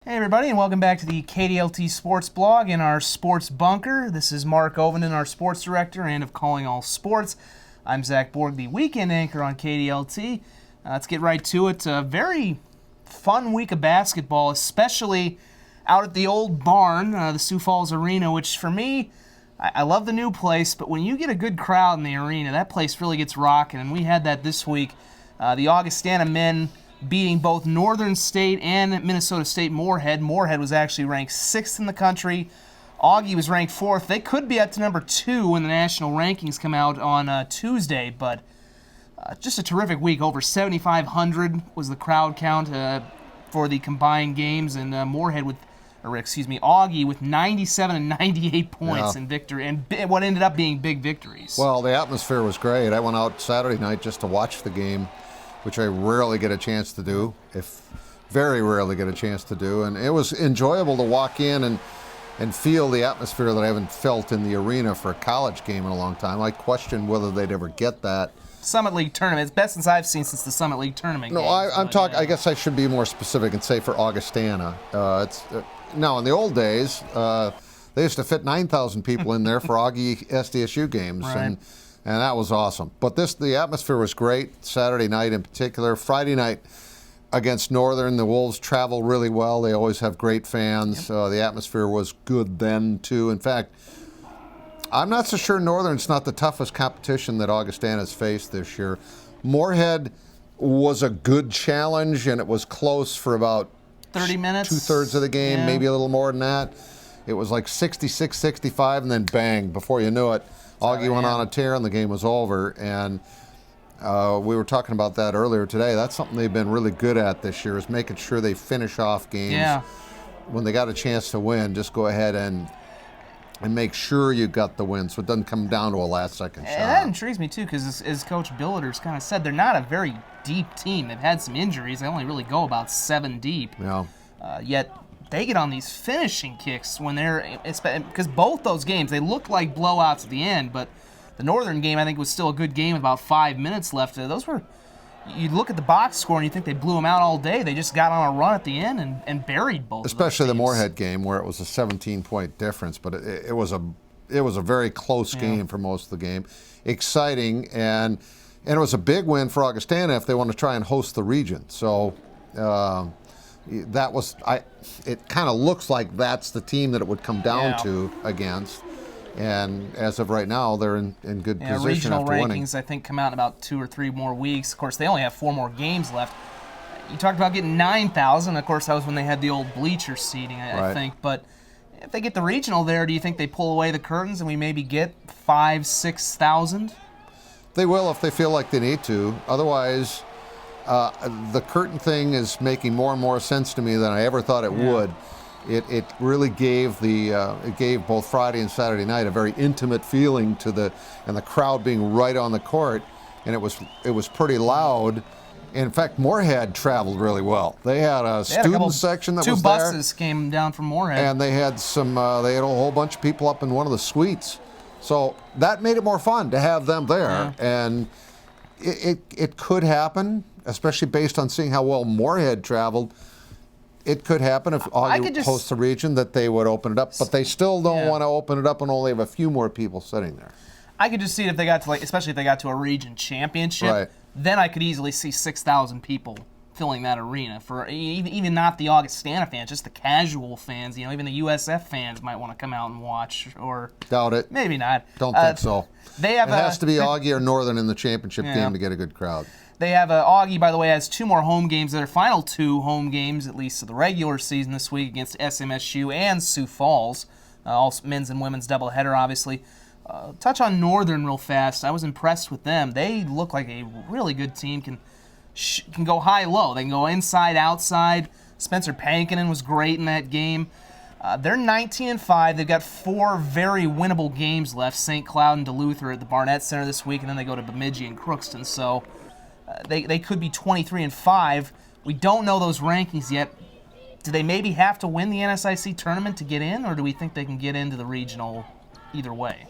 Hey everybody, and welcome back to the KDLT Sports Blog in our Sports Bunker. This is Mark Ovenden, our sports director and of Calling All Sports. I'm Zach Borg, the weekend anchor on KDLT. Let's get right to it. A very fun week of basketball, especially out at the old barn, the Sioux Falls Arena, which for me, I love the new place, but when you get a good crowd in the arena, that place really gets rocking, and we had that this week. The Augustana men beating both Northern State and Minnesota State Moorhead. Moorhead was actually ranked 6th in the country. Augie was ranked 4th. They could be up to number 2 when the national rankings come out on Tuesday, but just a terrific week. Over 7,500 was the crowd count for the combined games, and Augie with 97 and 98 points in victory, and what ended up being big victories. Well, the atmosphere was great. I went out Saturday night just to watch the game, which I rarely get a chance to do, very rarely get a chance to do. And it was enjoyable to walk in and feel the atmosphere that I haven't felt in the arena for a college game in a long time. I questioned whether they'd ever get that. Summit League tournament. It's best since I've seen since the Summit League tournament. No, I'm talking. I guess I should be more specific and say for Augustana. Now in the old days, they used to fit 9,000 people in there for Augie SDSU games, right. And that was awesome. But the atmosphere was great, Saturday night in particular. Friday night against Northern, the Wolves travel really well. They always have great fans. Yep. The atmosphere was good then, too. In fact, I'm not so sure Northern's not the toughest competition that Augustana's faced this year. Moorhead was a good challenge, and it was close for about 30 minutes. 2/3 of the game, maybe a little more than that. It was like 66-65, and then bang, before you knew it, Augie went on a tear and the game was over. And we were talking about that earlier today. That's something they've been really good at this year, is making sure they finish off games. Yeah. When they got a chance to win, just go ahead and make sure you got the win so it doesn't come down to a last-second shot. And that intrigues me, too, because as Coach Billeters kind of said, they're not a very deep team. They've had some injuries. They only really go about 7 deep. Yeah. Yet they get on these finishing kicks when they're – because both those games, they look like blowouts at the end, but the Northern game, I think, was still a good game with about 5 minutes left. Those were – you look at the box score and you think they blew them out all day. They just got on a run at the end and buried both Especially of those the Moorhead game where it was a 17-point difference, but it was a very close game for most of the game. Exciting, and it was a big win for Augustana if they want to try and host the region. So that was it kind of looks like that's the team that it would come down to against. And as of right now, they're in good position regional after winning. rankings, I think, come out in about 2 or 3 more weeks. Of course, they only have 4 more games left. You talked about getting 9,000. Of course, that was when they had the old bleacher seating, I think. But if they get the regional there, do you think they pull away the curtains and we maybe get 5,000, 6,000? They will if they feel like they need to. Otherwise, the curtain thing is making more and more sense to me than I ever thought it would. It really gave both Friday and Saturday night a very intimate feeling to the crowd being right on the court, and it was pretty loud. In fact, Moorhead traveled really well. They had a student section that was there. 2 buses came down from Moorhead, and they had a whole bunch of people up in one of the suites. So that made it more fun to have them there, and it could happen, especially based on seeing how well Moorhead traveled. It could happen if Augie hosts the region that they would open it up, but they still don't want to open it up and only have a few more people sitting there. I could just see it if they got to especially if they got to a region championship. Right. Then I could easily see 6,000 people filling that arena for even not the Augustana fans, just the casual fans. Even the USF fans might want to come out and watch, or doubt it. Maybe not. Don't think so. It has to be Augie or Northern in the championship game to get a good crowd. They have Augie, by the way, has 2 more home games. Their final 2 home games, at least of the regular season this week, against SMSU and Sioux Falls. All men's and women's doubleheader, obviously. Touch on Northern real fast. I was impressed with them. They look like a really good team. Can go high-low. They can go inside, outside. Spencer Pankinen was great in that game. They're 19-5. They've got 4 very winnable games left. St. Cloud and Duluth are at the Barnett Center this week, and then they go to Bemidji and Crookston. So they could be 23-5. We don't know those rankings yet. Do they maybe have to win the NSIC tournament to get in, or do we think they can get into the regional either way?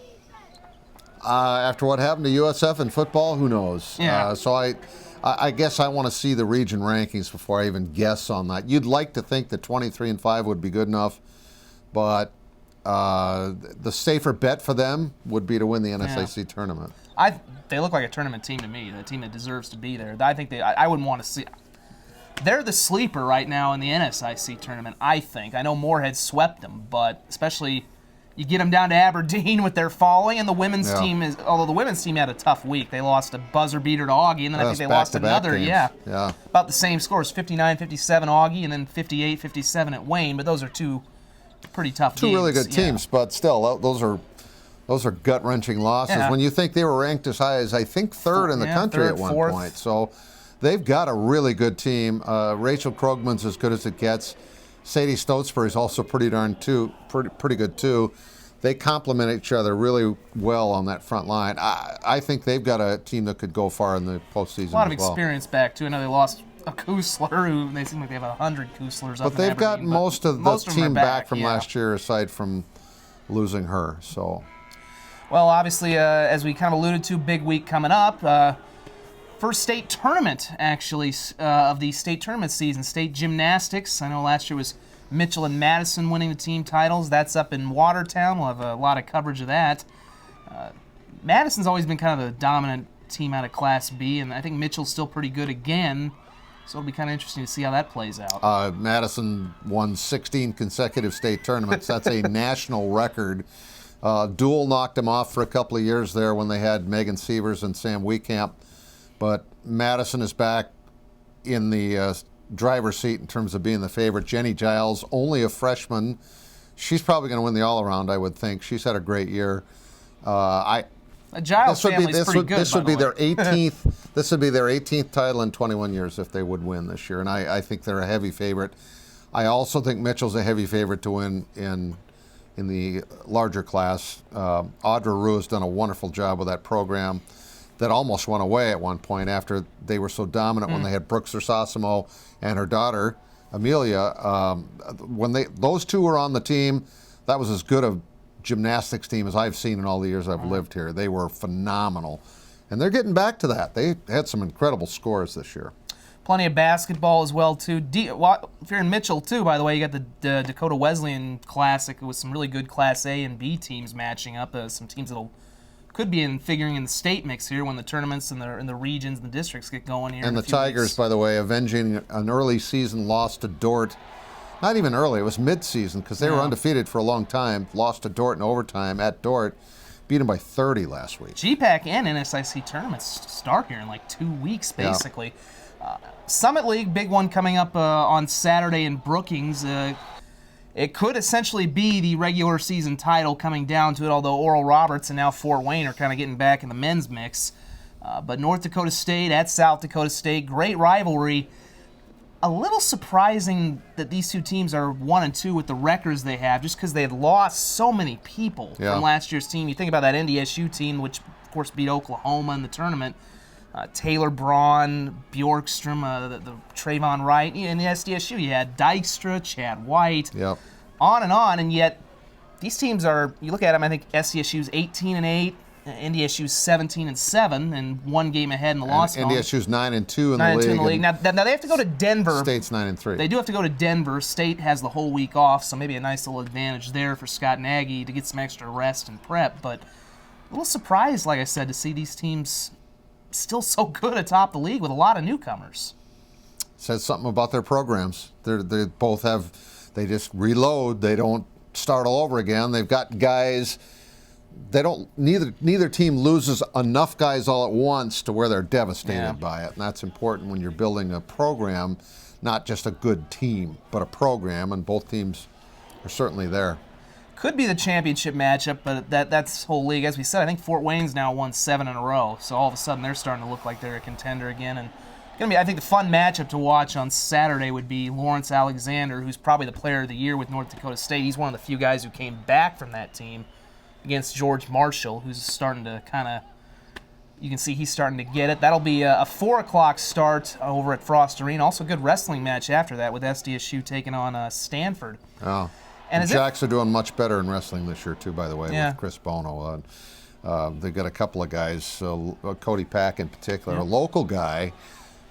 After what happened to USF in football, who knows? Yeah. So I guess I want to see the region rankings before I even guess on that. You'd like to think that 23-5 would be good enough, but the safer bet for them would be to win the NSIC tournament. They look like a tournament team to me, the team that deserves to be there. I think I wouldn't want to see. They're the sleeper right now in the NSIC tournament, I think. I know Moorhead swept them, but especially you get them down to Aberdeen with their falling, and the women's team is, although the women's team had a tough week. They lost a buzzer beater to Augie, and then I think they lost another, about the same scores, 59-57 Augie, and then 58-57 at Wayne, but those are two pretty tough games. Two really good teams, but still, those are gut-wrenching losses. When you think they were ranked as high as, I think, third in the country at one point. So they've got a really good team. Rachel Krogman's as good as it gets. Sadie Stotesbury's also pretty good too. They complement each other really well on that front line. I think they've got a team that could go far in the postseason. A lot of experience back too. I know they lost a Kusler, who they seem like they have 100 Kuslers. But they've got most of the team back from last year, aside from losing her. So, well, obviously, as we kind of alluded to, big week coming up. First state tournament, actually, of the state tournament season, state gymnastics. I know last year was Mitchell and Madison winning the team titles. That's up in Watertown. We'll have a lot of coverage of that. Madison's always been kind of the dominant team out of Class B, and I think Mitchell's still pretty good again. So it'll be kind of interesting to see how that plays out. Madison won 16 consecutive state tournaments. That's a national record. Dual knocked them off for a couple of years there when they had Megan Sievers and Sam Wiekamp. But Madison is back in the driver's seat in terms of being the favorite. Jenny Giles, only a freshman. She's probably going to win the all-around, I would think. She's had a great year. Giles family's pretty good. This would be their 18th. This would be their 18th title in 21 years if they would win this year, and I think they're a heavy favorite. I also think Mitchell's a heavy favorite to win in the larger class. Audra Rue has done a wonderful job with that program that almost went away at one point after they were so dominant when they had Brooks Ersasimo and her daughter, Amelia. When those two were on the team, that was as good a gymnastics team as I've seen in all the years I've lived here. They were phenomenal. And they're getting back to that. They had some incredible scores this year. Plenty of basketball as well, too. If you're in Mitchell, too, by the way, you got the Dakota Wesleyan Classic with some really good Class A and B teams matching up. Some teams that'll could be figuring in the state mix here when the tournaments and the regions and the districts get going here. And the Tigers, by the way, avenging an early season loss to Dort. Not even early, it was mid-season because they were undefeated for a long time. Lost to Dort in overtime at Dort. Beat them by 30 last week. GPAC and NSIC tournaments start here in like 2 weeks, basically. Summit League, big one coming up on Saturday in Brookings. It could essentially be the regular season title coming down to it, although Oral Roberts and now Fort Wayne are kind of getting back in the men's mix. But North Dakota State at South Dakota State, great rivalry. A little surprising that these two teams are 1 and 2 with the records they have, just because they had lost so many people from last year's team. You think about that NDSU team, which of course beat Oklahoma in the tournament. Taylor Braun, Bjorkstrom, the Trayvon Wright. In the SDSU, you had Dykstra, Chad White, on, and yet these teams are, you look at them, I think SDSU's 18-8, NDSU's 17-7, and 1 game ahead in the loss column. NDSU's 9-2 in the league. Now they have to go to Denver. State's 9-3. They do have to go to Denver. State has the whole week off, so maybe a nice little advantage there for Scott Nagy to get some extra rest and prep. But a little surprised, like I said, to see these teams still so good atop the league with a lot of newcomers. Says something about their programs. They both have, they just reload. They don't start all over again. They've got guys. They don't. Neither team loses enough guys all at once to where they're devastated by it, and that's important when you're building a program, not just a good team, but a program. And both teams are certainly there. Could be the championship matchup, but that's whole league. As we said, I think Fort Wayne's now won 7 in a row, so all of a sudden they're starting to look like they're a contender again. And gonna be, I think the fun matchup to watch on Saturday would be Lawrence Alexander, who's probably the player of the year with North Dakota State. He's one of the few guys who came back from that team, against George Marshall, who's starting to kind of, you can see he's starting to get it. That'll be a 4 o'clock start over at Frost Arena. Also a good wrestling match after that with SDSU taking on Stanford. Oh. And the Jacks are doing much better in wrestling this year, too, by the way, with Chris Bono. They've got a couple of guys, Cody Pack in particular, a local guy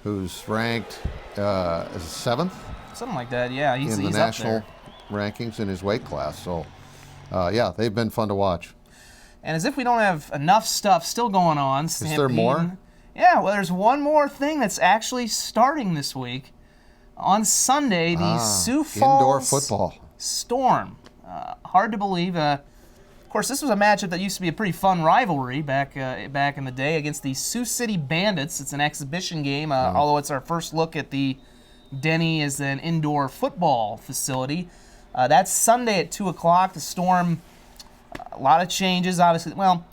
who's ranked as seventh Something like that, yeah. He's in the up national there. rankings in his weight class. So, yeah, they've been fun to watch. And as if we don't have enough stuff still going on, Is there more? Yeah, well, there's one more thing that's actually starting this week. On Sunday, the Sioux Falls indoor football Storm. Hard to believe. Of course, this was a matchup that used to be a pretty fun rivalry back in the day against the Sioux City Bandits. It's an exhibition game, although it's our first look at the Denny as an indoor football facility. That's Sunday at 2 o'clock. The Storm, a lot of changes, obviously. Well,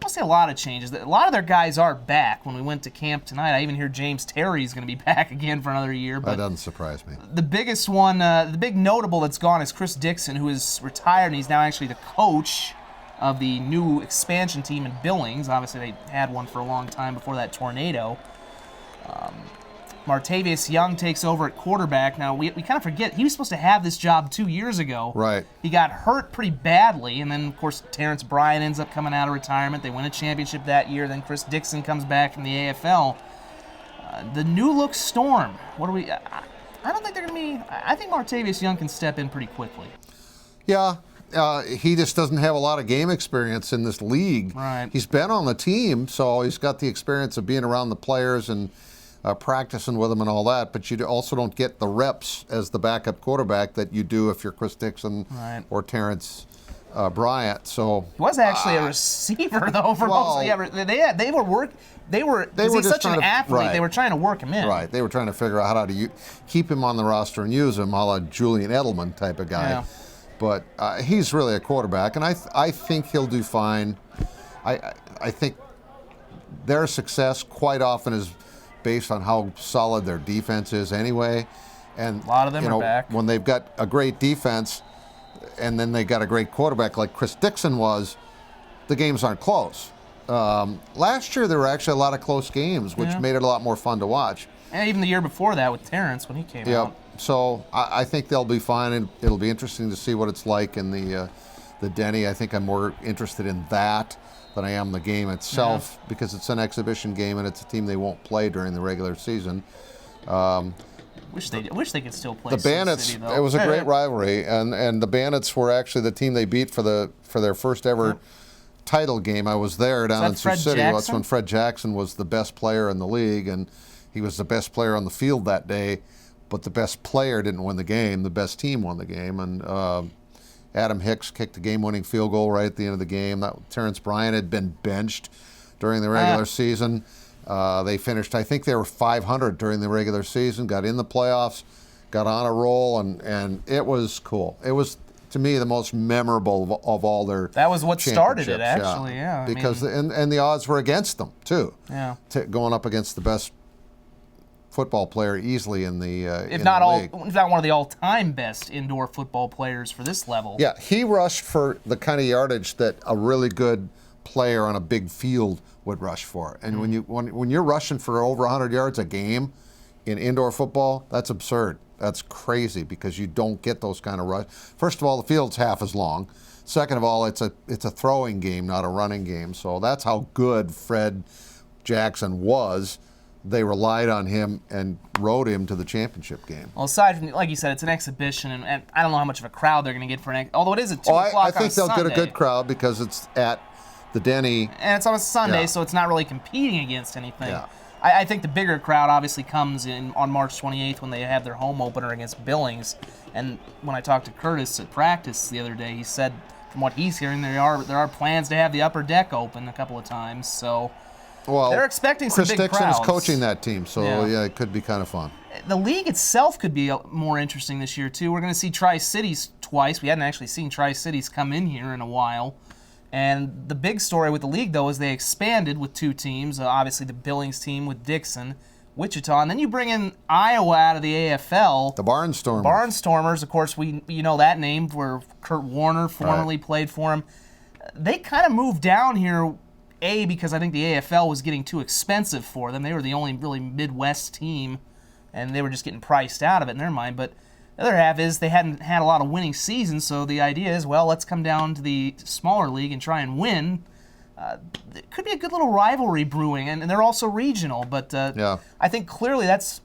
I won't say a lot of changes. A lot of their guys are back. When we went to camp tonight, I even hear James Terry's going to be back again for another year. But that doesn't surprise me. the biggest one, the big notable that's gone is Chris Dixon, who is retired, and he's now actually the coach of the new expansion team in Billings. Obviously, they had one for a long time before that tornado. Martavius Young takes over at quarterback. Now, we kind of forget, he was supposed to have this job 2 years ago. Right. He got hurt pretty badly, and then, of course, Terrence Bryan ends up coming out of retirement. They win a championship that year. Then Chris Dixon comes back from the AFL. The new look Storm. What do we... I don't think they're going to be... I think Martavius Young can step in pretty quickly. Yeah, he just doesn't have a lot of game experience in this league. Right. He's been on the team, so he's got the experience of being around the players and practicing with them and all that, but you also don't get the reps as the backup quarterback that you do if you're Chris Dixon or Terrence Bryant. So he was actually a receiver though for most. Yeah, they were he's such an athlete. Right. They were trying to work him in. Right. They were trying to figure out how to keep him on the roster and use him, a la Julian Edelman type of guy. Yeah. But he's really a quarterback, and I think he'll do fine. I think their success quite often is based on how solid their defense is anyway. And a lot of them are back. When they've got a great defense and then they got a great quarterback like Chris Dixon was, the games aren't close. Last year there were actually a lot of close games, which made it a lot more fun to watch. And even the year before that with Terrence when he came out. So I think they'll be fine, and it'll be interesting to see what it's like in the Denny. I think I'm more interested in that than I am the game itself because it's an exhibition game and it's a team they won't play during the regular season. Wish they could still play. The Bandits. City, though. It was a great rivalry, and the Bandits were actually the team they beat for their first ever title game. I was there down in Sioux City. That's when Fred Jackson was the best player in the league, and he was the best player on the field that day. But the best player didn't win the game. The best team won the game, and Adam Hicks kicked the game-winning field goal right at the end of the game. Terrence Bryan had been benched during the regular season. They finished, I think they were 500 during the regular season, got in the playoffs, got on a roll, and it was cool. It was, to me, the most memorable of all their That was what started it, actually, Because the odds were against them, too. Yeah. Going up against the best football player easily in the if not one of the all-time best indoor football players for this level. Yeah, he rushed for the kind of yardage that a really good player on a big field would rush for. And when you're rushing for over 100 yards a game in indoor football, that's absurd. That's crazy because you don't get those kind of rush. First of all, the field's half as long. Second of all, it's a throwing game, not a running game. So that's how good Fred Jackson was. They relied on him and rode him to the championship game. Well, aside from, like you said, it's an exhibition, and I don't know how much of a crowd they're going to get for although it is at 2 o'clock on a Sunday. I think they'll get a good crowd because it's at the Denny. And it's on a Sunday, so it's not really competing against anything. Yeah. I think the bigger crowd obviously comes in on March 28th when they have their home opener against Billings. And when I talked to Curtis at practice the other day, he said, from what he's hearing, there are plans to have the upper deck open a couple of times. So... Well, they're expecting some big crowds. Chris Dixon is coaching that team, so yeah, it could be kind of fun. The league itself could be more interesting this year, too. We're going to see Tri-Cities twice. We hadn't actually seen Tri-Cities come in here in a while. And the big story with the league, though, is they expanded with 2 teams. Obviously, the Billings team with Dixon, Wichita. And then you bring in Iowa out of the AFL. The Barnstormers. Barnstormers, of course, you know that name, where Kurt Warner formerly played for him. They kind of moved down here, because I think the AFL was getting too expensive for them. They were the only really Midwest team, and they were just getting priced out of it in their mind. But the other half is they hadn't had a lot of winning seasons, so the idea is, well, let's come down to the smaller league and try and win. it could be a good little rivalry brewing, and they're also regional. But I think clearly it's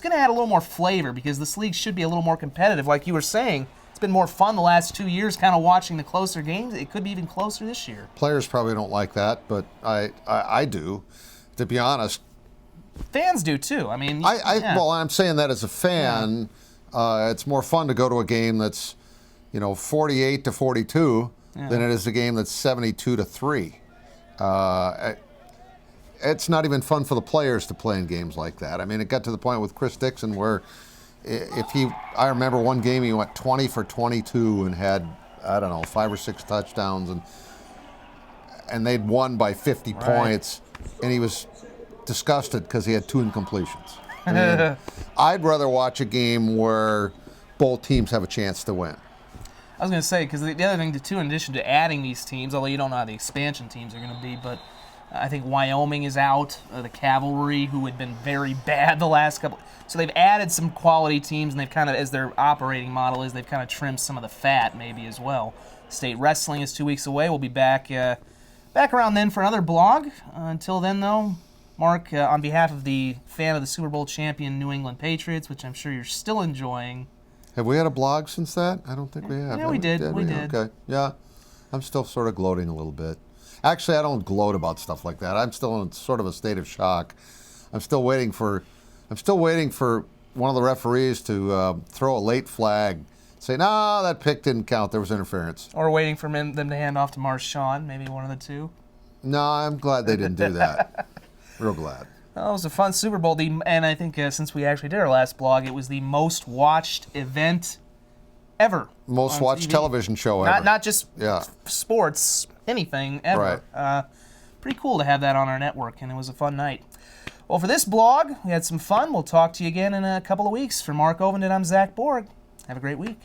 going to add a little more flavor because this league should be a little more competitive. Like you were saying, it's been more fun the last 2 years, kind of watching the closer games. It could be even closer this year. Players probably don't like that, but I do, to be honest. Fans do too. I mean, well, I'm saying that as a fan, it's more fun to go to a game that's, 48-42 than it is a game that's 72-3. It's not even fun for the players to play in games like that. I mean, it got to the point with Chris Dixon where I remember one game he went 20 for 22 and had, 5 or 6 touchdowns, and they'd won by 50 points, and he was disgusted because he had 2 incompletions. I mean, I'd rather watch a game where both teams have a chance to win. I was going to say, because the other thing, too, in addition to adding these teams, although you don't know how the expansion teams are going to be, but I think Wyoming is out, the Cavalry, who had been very bad the last couple. So they've added some quality teams, and they've kind of, as their operating model is, they've kind of trimmed some of the fat maybe as well. State Wrestling is 2 weeks away. We'll be back around then for another blog. Until then, though, Mark, on behalf of the fan of the Super Bowl champion New England Patriots, which I'm sure you're still enjoying. Have we had a blog since that? I don't think we have. Yeah, we did. We did. Okay. Yeah. I'm still sort of gloating a little bit. Actually, I don't gloat about stuff like that. I'm still in sort of a state of shock. I'm still waiting for one of the referees to throw a late flag, say, no, that pick didn't count. There was interference. Or waiting for them to hand off to Marshawn, maybe one of the two. No, I'm glad they didn't do that. Real glad. Well, it was a fun Super Bowl, and I think since we actually did our last blog, it was the most watched event ever. Most watched TV. Television show ever. Not just sports, anything ever. Right. Pretty cool to have that on our network, and it was a fun night. Well, for this blog, we had some fun. We'll talk to you again in a couple of weeks. For Mark Ovenden, I'm Zach Borg. Have a great week.